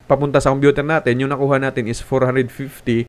papunta sa computer natin, yung nakuha natin is 450.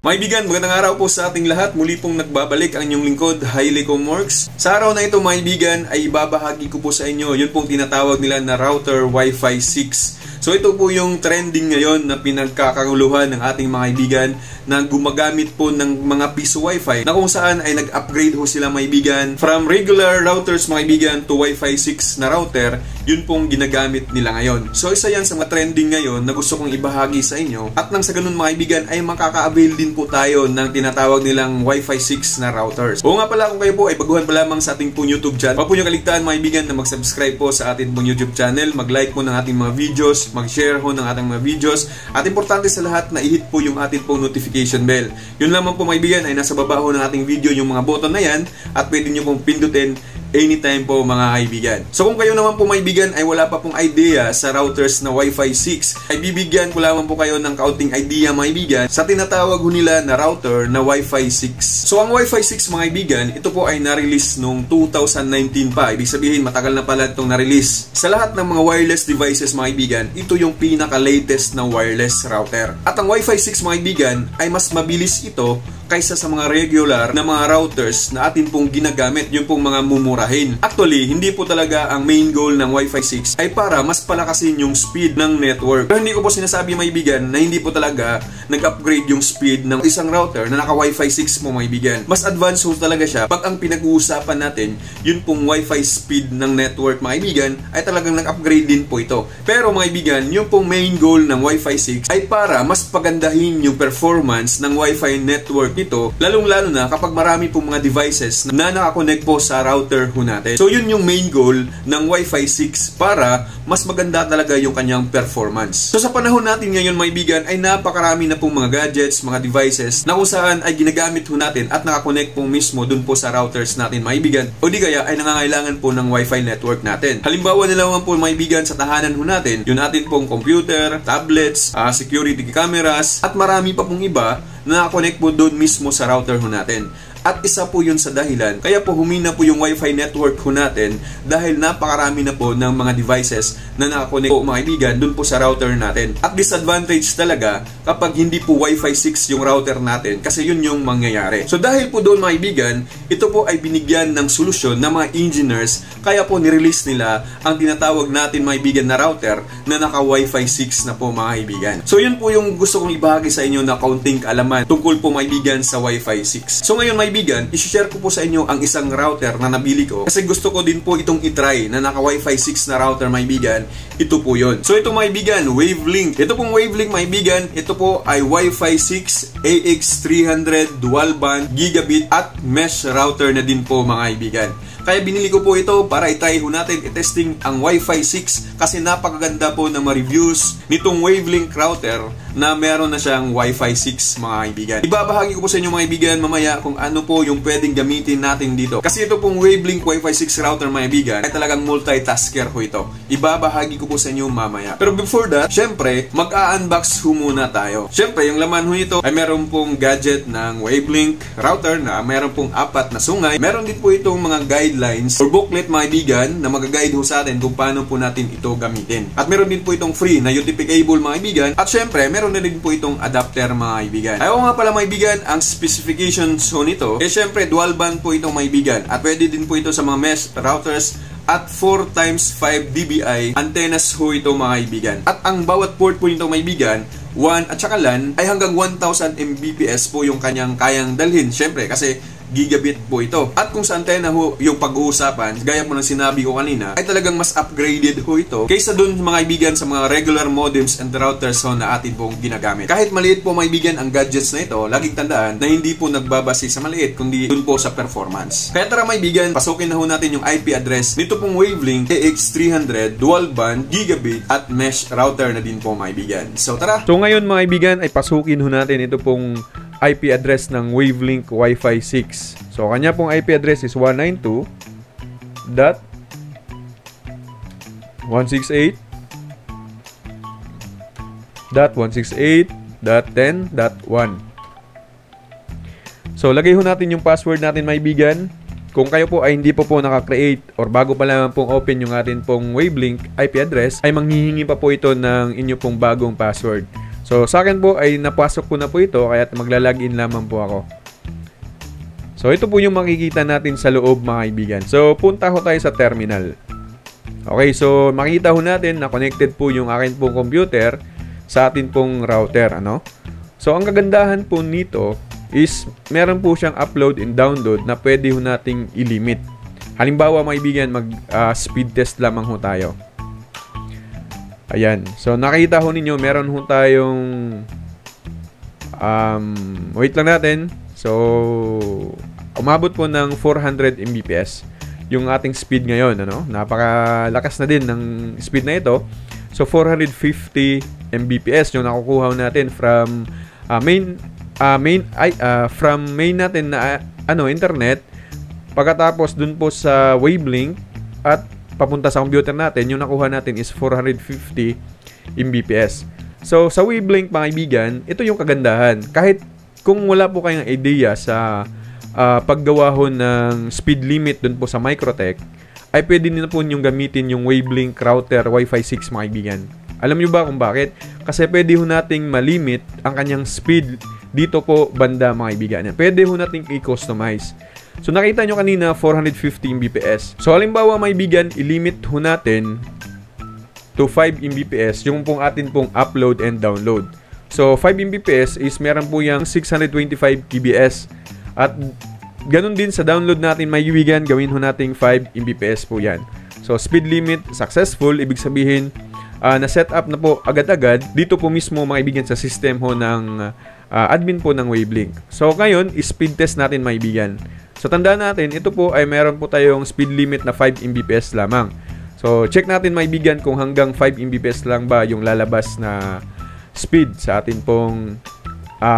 Maibigan, magandang araw po sa ating lahat. Muli pong nagbabalik ang inyong lingkod, Hylico Morgs. Sa araw na ito, maibigan, ay ibabahagi ko po sa inyo yun pong tinatawag nila na router Wi-Fi 6. So ito po yung trending ngayon na pinagkakaguluhan ng ating mga kaibigan na gumagamit po ng mga piso Wi-Fi na kung saan ay nag-upgrade ho sila maibigan from regular routers mga kaibigan to Wi-Fi 6 na router. Yun pong ginagamit nila ngayon. So isa yan sa mga trending ngayon na gusto kong ibahagi sa inyo. At nang sa ganun mga kaibigan ay makaka-avail din po tayo ng tinatawag nilang Wi-Fi 6 na routers. O nga pala kung kayo po ay baguhan pa lamang sa ating pong YouTube channel, huwag po nyo kaligtaan mga kaibigan na mag-subscribe po sa ating pong YouTube channel, mag-like po ng ating mga videos, mag-share ho ng ating mga videos, at importante sa lahat na i-hit po yung ating pong notification bell. Yun lamang po mga kaibigan ay nasa baba ho ng ating video yung mga button na yan at pwede nyo pong pindutin anytime po mga kaibigan. So kung kayo naman po mga kaibigan ay wala pa pong idea sa routers na Wi-Fi 6, ay bibigyan ko lamang po kayo ng kaunting idea mga kaibigan sa tinatawag ho nila na router na Wi-Fi 6. So ang Wi-Fi 6 mga kaibigan, ito po ay na-release noong 2019 pa. Ibig sabihin matagal na pala itong na-release. Sa lahat ng mga wireless devices mga kaibigan, ito yung pinaka-latest na wireless router. At ang Wi-Fi 6 mga kaibigan ay mas mabilis ito kaysa sa mga regular na mga routers na atin pong ginagamit, yung pong mga mumurahin. Actually, hindi po talaga ang main goal ng Wi-Fi 6 ay para mas palakasin yung speed ng network. Pero hindi ko po sinasabi maibigan na hindi po talaga nag-upgrade yung speed ng isang router na naka Wi-Fi 6 mo maibigan. Mas advanced po talaga siya pag ang pinag-uusapan natin yun pong Wi-Fi speed ng network maibigan ay talagang nag-upgrade din po ito. Pero maibigan, yung pong main goal ng Wi-Fi 6 ay para mas pagandahin yung performance ng Wi-Fi network nito, lalong-lalo na kapag marami pong mga devices na nakakonect po sa router ho natin. So yun yung main goal ng Wi-Fi 6 para mas maganda talaga yung kanyang performance. So sa panahon natin ngayon maibigan ay napakarami na pong mga gadgets, mga devices na kung saan ay ginagamit ho natin at nakakonect po mismo dun po sa routers natin maibigan o di kaya ay nangangailangan po ng Wi-Fi network natin. Halimbawa na lang po maibigan sa tahanan ho natin, yun natin pong computer, tablets, security cameras at marami pa pong iba na nakakonect po doon mismo sa router ho natin. At isa po yun sa dahilan, kaya po humina po yung Wi-Fi network ho natin dahil napakarami na po ng mga devices na nakakonect po mga kaibigan dun po sa router natin. At disadvantage talaga kapag hindi po Wi-Fi 6 yung router natin kasi yun yung mangyayari. So dahil po doon mga kaibigan, ito po ay binigyan ng solusyon ng mga engineers kaya po nirelease nila ang tinatawag natin mga kaibigan na router na naka Wi-Fi 6 na po mga kaibigan. So yun po yung gusto kong ibahagi sa inyo na kaunting kaalaman tungkol po mga kaibigan sa Wi-Fi 6. So ngayon mga kaibigan, i-share ko po sa inyo ang isang router na nabili ko kasi gusto ko din po itong itry na naka Wi-Fi 6 na router mga kaibigan. Ito po yun. So ito mga kaibigan, Wavelink. Ito pong Wavelink mga kaibigan, ito po ay Wi-Fi 6 AX300 dual band gigabit at mesh router na din po mga kaibigan. Kaya binili ko po ito para i-try ho natin i-testing ang Wi-Fi 6 kasi napakaganda po ng mga reviews nitong Wavelink router na meron na siyang Wi-Fi 6 mga kaibigan. Ibabahagi ko po sa inyo mga kaibigan mamaya kung ano po yung pwedeng gamitin natin dito. Kasi ito pong Wavelink Wi-Fi 6 router mga kaibigan ay talagang multitasker ho ito. Ibabahagi ko po sa inyo mamaya. Pero before that, syempre, mag-a-unbox ho muna tayo. Syempre, yung laman ho ito ay meron pong gadget ng Wavelink router na meron pong 4 na sungay. Meron din po itong mga guidelines or booklet mga kaibigan na mag-guide ho sa atin kung paano po natin ito gamitin. At meron din po itong free na UTP cable mga kaibigan. At syempre, meron na din po itong adapter mga kaibigan. Ayaw nga pala mga kaibigan, ang specifications ho nito, syempre dual band po itong mga kaibigan. At pwede din po ito sa mga mesh routers at 4x5 dBi antennas ho ito mga kaibigan. At ang bawat port po nito mga kaibigan, 1 at saka LAN ay hanggang 1000 Mbps po yung kanyang kayang dalhin. Syempre kasi gigabit po ito. At kung sa antena ho yung pag-uusapan, gaya po ng sinabi ko kanina, ay talagang mas upgraded ho ito kaysa dun mga kaibigan sa mga regular modems and routers ho na atin pong ginagamit. Kahit maliit po mga kaibigan ang gadgets na ito, laging tandaan na hindi po nagbabase sa maliit kundi dun po sa performance. Kaya tara mga kaibigan, pasukin na ho natin yung IP address nito pong Wavelink AX300 dual band gigabit at mesh router na din po mga kaibigan. So tara! So ngayon mga kaibigan ay pasukin ho natin ito pong IP address ng Wavelink Wi-Fi 6. So, kanya pong IP address is 192.168.1.1.1 192.168.10.1. So, lagay ho natin yung password natin, maibigan. Kung kayo po ay hindi po naka-create or bago pa lang pong open yung atin pong Wavelink IP address, ay manghihingi pa po ito ng inyo pong bagong password. So, sa akin po ay napasok ko na po ito, kaya magla-login lamang po ako. So, ito po yung makikita natin sa loob, mga kaibigan. So, punta ho tayo sa terminal. Okay, so makikita ho natin na connected po yung akin pong computer sa atin pong router, ano? So, ang kagandahan po nito is meron po siyang upload and download na pwede ho nating i-limit. Halimbawa, mga kaibigan, speed test lamang ho tayo. Ayan. So, nakita ho ninyo, meron ho tayong wait lang natin. So, umabot po ng 400 Mbps yung ating speed ngayon, ano? Napakalakas na din ng speed na ito. So, 450 Mbps yung nakukuha natin from main natin na internet. Pagkatapos dun po sa Wavelink at papunta sa computer natin, yung nakuha natin is 450 Mbps. So, sa Wavelink, mga kaibigan, ito yung kagandahan. Kahit kung wala po kayong idea sa paggawa ho ng speed limit dun po sa Microtech, ay pwede nyo po yung gamitin yung Wavelink router Wi-Fi 6, mga kaibigan. Alam nyo ba kung bakit? Kasi pwede ho nating malimit ang kanyang speed dito po banda, mga kaibigan. Pwede ho nating i-customize. So, nakita nyo kanina 450 Mbps. So, halimbawa, mga kaibigan, i-limit ho natin to 5 Mbps yung pong atin pong upload and download. So, 5 Mbps is meron po yung 625 kbs. At ganun din sa download natin, mga kaibigan, gawin ho nating 5 Mbps po yan. So, speed limit successful. Ibig sabihin, na-set up na po agad-agad dito po mismo, mga kaibigan, sa system ho ng admin po ng Wavelink. So, ngayon, speed test natin, mga kaibigan. So, tandaan natin, ito po ay meron po tayong speed limit na 5 Mbps lamang. So, check natin, mga kaibigan, kung hanggang 5 Mbps lang ba yung lalabas na speed sa atin pong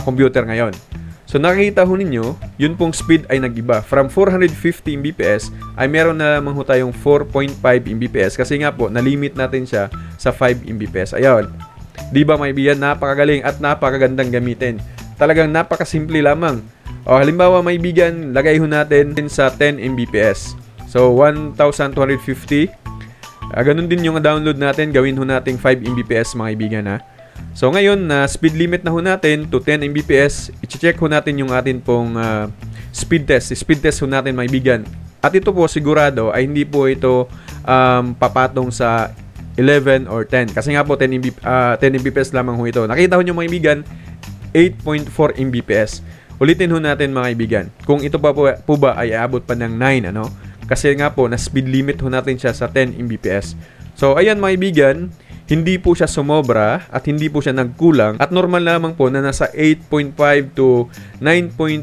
computer ngayon. So, nakikita ho ninyo, yun pong speed ay nag-iba. From 450 Mbps ay meron na lamang ho tayong 4.5 Mbps kasi nga po, nalimit natin siya sa 5 Mbps. Ayun. Di ba, mga kaibigan, napakagaling at napakagandang gamitin. Talagang napakasimple lamang. O, halimbawa, mga kaibigan, lagay ho natin sa 10 Mbps. So, 1,250. Ganun din yung download natin. Gawin ho natin 5 Mbps, mga kaibigan, ha. So, ngayon, na speed limit na ho natin to 10 Mbps, i-check ho natin yung atin pong speed test. Speed test ho natin, mga kaibigan. At ito po, sigurado, ay hindi po ito papatong sa 11 or 10. Kasi nga po, 10 Mbps lamang ho ito. Nakita ho nyo, mga kaibigan, 8.4 Mbps. Ulitin ho natin, mga kaibigan. Kung ito pa po ba ay aabot pa ng 9, ano? Kasi nga po, na speed limit ho natin siya sa 10 Mbps. So, ayan, mga kaibigan, hindi po siya sumobra at hindi po siya nagkulang at normal lamang po na nasa 8.5 to 9.8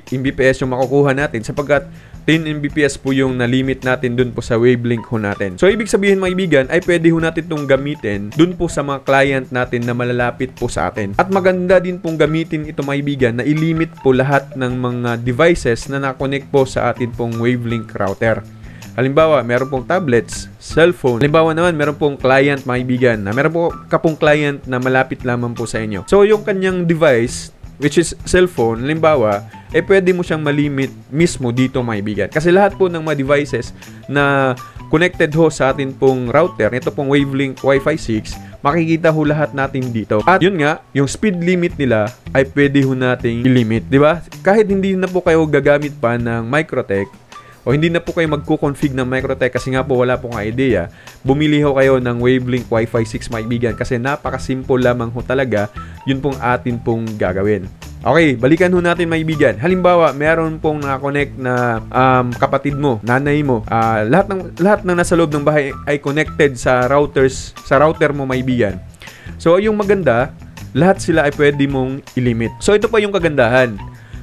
Mbps yung makukuha natin sapagkat 10 Mbps po yung na-limit natin dun po sa Wavelink ho natin. So, ibig sabihin, mga kaibigan, ay pwede ho natin itong gamitin dun po sa mga client natin na malalapit po sa atin. At maganda din pong gamitin ito, mga kaibigan, na ilimit po lahat ng mga devices na na-connect po sa atin pong Wavelink router. Halimbawa, meron pong tablets, cellphone. Halimbawa naman, meron pong client, mga kaibigan, na meron po kapong client na malapit lamang po sa inyo. So, yung kanyang device, which is cellphone, halimbawa, pwede mo siyang malimit mismo dito, mga kaibigan. Kasi lahat po ng mga devices na connected ho sa atin pong router, ito pong Wavelink Wi-Fi 6, makikita ho lahat natin dito. At yun nga, yung speed limit nila ay pwede ho nating i-limit, di ba? Kahit hindi na po kayo gagamit pa ng Microtech, o hindi na po kayo magko-config ng Microtech kasi nga po wala pong idea, bumili ho kayo ng Wavelink Wi-Fi 6, mga kaibigan, kasi napaka-simple lamang ho talaga, yun pong atin pong gagawin. Okay, balikan ho natin, mga kaibigan. Halimbawa, meron pong naka-connect na kapatid mo, nanay mo, lahat ng nasa loob ng bahay ay connected sa router mo, mga kaibigan. So, yung maganda, lahat sila ay pwede mong ilimit. So, ito pa yung kagandahan.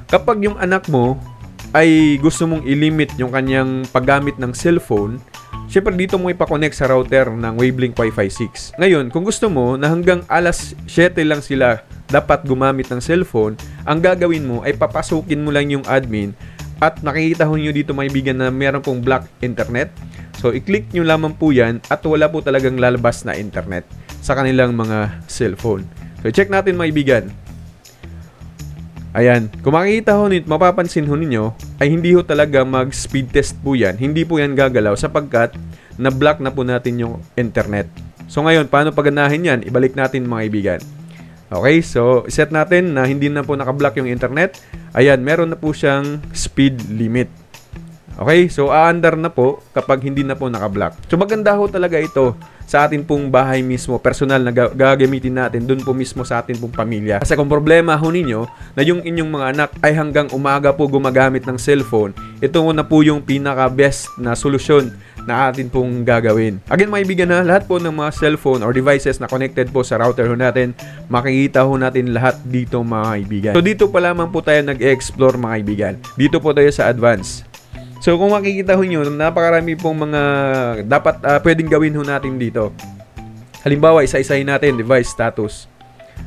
Kapag yung anak mo ay gusto mong ilimit yung kanyang paggamit ng cellphone, syempre dito mo ipakonect sa router ng Wavelink Wi-Fi 6. Ngayon, kung gusto mo na hanggang alas 7 lang sila dapat gumamit ng cellphone, ang gagawin mo ay papasukin mo lang yung admin at nakikita ho nyo dito, mga kaibigan, na meron pong block internet. So, i-click nyo lamang po yan at wala po talagang lalabas na internet sa kanilang mga cellphone. So, check natin mga kaibigan. Ayan. Kung makikita ho nito, mapapansin ho ninyo, ay hindi ho talaga mag-speed test po yan. Hindi po yan gagalaw sapagkat na-block na po natin yung internet. So, ngayon, paano paganahin yan? Ibalik natin mga kaibigan. Okay, so set natin na hindi na po naka-block yung internet. Ayan, meron na po siyang speed limit. Okay, so aandar na po kapag hindi na po naka-block. So maganda ho talaga ito sa atin pong bahay mismo, personal na gagamitin natin dun po mismo sa atin pong pamilya. Kasi kung problema ho ninyo na yung inyong mga anak ay hanggang umaga po gumagamit ng cellphone, ito na po yung pinaka-best na solusyon na atin pong gagawin. Again, maibigan na lahat po ng mga cellphone or devices na connected po sa router ho natin, makikita ho natin lahat dito mga kaibigan. So dito pa lamang po tayo nag-explore mga kaibigan. Dito po tayo sa advanced. So kung makikita ho nyo, napakarami pong mga dapat pwedeng gawin ho natin dito. Halimbawa, isa-isahin natin device status.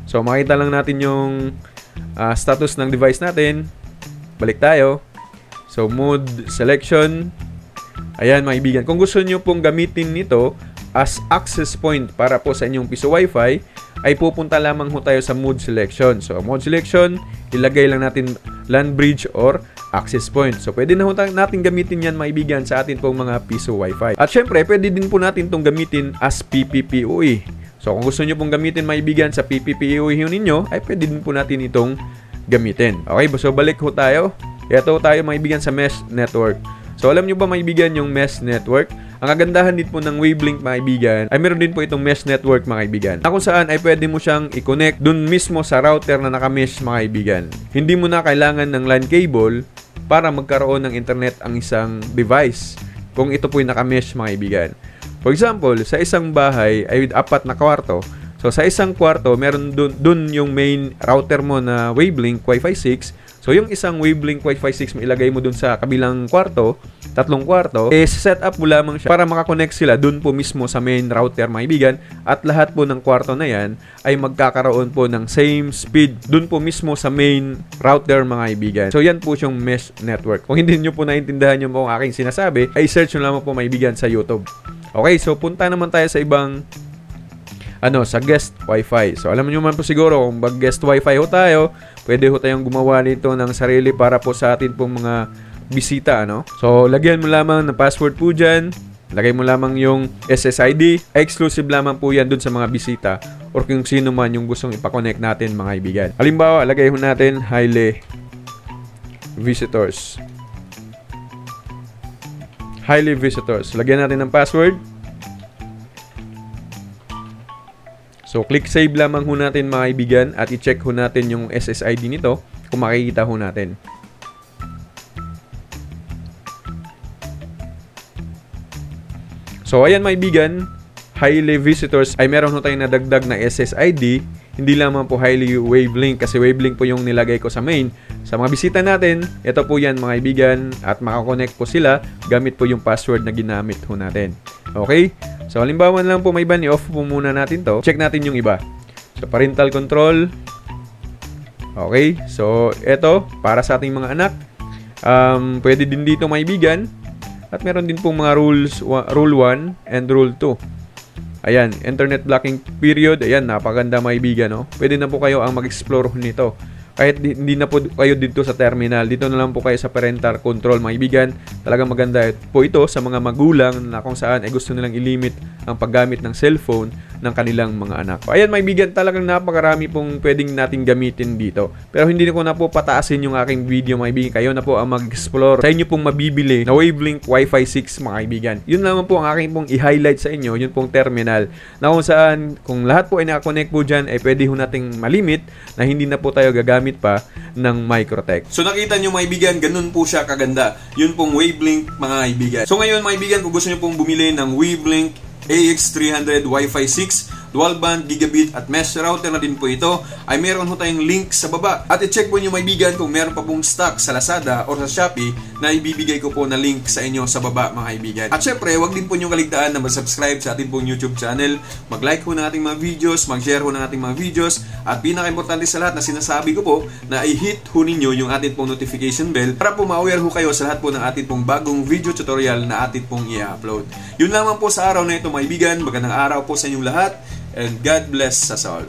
So makita lang natin yung status ng device natin. Balik tayo. So mode selection. Ayan mga kaibigan, kung gusto nyo pong gamitin nito as access point para po sa inyong piso wifi, ay pupunta lamang ho tayo sa mode selection. So mode selection, ilagay lang natin LAN bridge or access point. So pwede na ho natin gamitin yan mga kaibigan sa atin pong mga piso wifi. At syempre, pwede din po natin itong gamitin as PPPoE. So kung gusto nyo pong gamitin mga kaibigan sa PPPoE ninyo, ay pwede din po natin itong gamitin. Okay, so balik ho tayo. Ito tayo mga kaibigan sa mesh network. So alam nyo ba mga kaibigan yung mesh network? Ang kagandahan din po ng wavelength mga kaibigan ay meron din po itong mesh network mga kaibigan, na kung saan ay pwede mo siyang i-connect dun mismo sa router na naka-mesh mga kaibigan. Hindi mo na kailangan ng LAN cable para magkaroon ng internet ang isang device kung ito po yung naka-mesh mga kaibigan. For example, sa isang bahay ay 4 na kwarto. So sa isang kwarto, meron dun yung main router mo na wavelength Wi-Fi 6. So, yung isang wavelength Wi-Fi 6 mo ilagay mo dun sa kabilang kwarto, 3 kwarto, set up mo lamang siya para makakonect sila dun po mismo sa main router mga kaibigan, at lahat po ng kwarto na yan ay magkakaroon po ng same speed dun po mismo sa main router mga kaibigan. So, yan po yung mesh network. Kung hindi nyo po naintindihan yung po aking sinasabi, ay search nyo lamang po mga kaibigan sa YouTube. Okay, so punta naman tayo sa ibang sa guest wifi. So alam niyo man po siguro kung mag-guest wifi ho tayo, pwede ho tayong gumawa nito ng sarili para po sa atin pong mga bisita, So lagyan mo lamang ng password po diyan. Lagay mo lamang yung SSID. Exclusive lamang po yan dun sa mga bisita or kung sino man yung gustong ipa-connect natin mga kaibigan. Halimbawa, lagay ho natin highly visitors. Highly visitors. Lagyan natin ng password. So, click save lamang ho natin mga kaibigan at i-check ho natin yung SSID nito kung makikita ho natin. So, ayan mga kaibigan, highly visitors ay meron ho tayong nadagdag na SSID. Hindi lamang po highly wavelength kasi wavelength po yung nilagay ko sa main. Sa mga bisita natin, ito po yan mga kaibigan at makakonect po sila gamit po yung password na ginamit ho natin. Okay? So, halimbawa lang po may iba, i-off po muna natin to. Check natin yung iba. So, parental control. Okay. So, ito, para sa ating mga anak. Pwede din dito mga kaibigan. At meron din pong mga rules, rule 1 and rule 2. Ayan, internet blocking period. Ayan, napaganda mga kaibigan, Pwede na po kayo ang mag-explore nito. Kahit hindi na po kayo dito sa terminal, dito na lang po kayo sa parental control mga kaibigan. Talagang maganda po ito sa mga magulang na kung saan ay gusto nilang ilimit ang paggamit ng cellphone ng kanilang mga anak. Ayan mga kaibigan, talagang napakarami pong pwedeng natin gamitin dito. Pero hindi ko na po pataasin yung aking video mga kaibigan. Kayo na po ang mag-explore sa inyo pong mabibili na wavelength Wi-Fi 6 mga kaibigan. Yun naman po ang aking pong i-highlight sa inyo, yun pong terminal. Na kung saan, kung lahat po ay nakakonect po dyan, ay pwede ho nating malimit na hindi na po tayo gagamit pa ng Microtech. So nakita nyo mga kaibigan, ganun po siya kaganda. Yun pong wavelength mga kaibigan. So ngayon mga kaibigan, kung gusto nyo pong bumili ng wavelength AX300 Wi-Fi 6 dual band, gigabit at mesh router na din po ito, ay meron ho tayong link sa baba. At i-check po nyo mga kaibigan kung meron pa pong stock sa Lazada or sa Shopee na ibibigay ko po na link sa inyo sa baba mga kaibigan. At syempre, wag din po nyo kaligtaan na mag-subscribe sa ating pong YouTube channel, mag-like ho ng ating mga videos, mag-share ho ng ating mga videos, at pinaka-importante sa lahat na sinasabi ko po na i-hit ho ninyo yung ating pong notification bell para po ma-aware ho kayo sa lahat po ng ating pong bagong video tutorial na ating pong i-upload. Yun lamang po sa araw na ito mga kaibigan. Magandang araw po sa inyong lahat and God bless us all.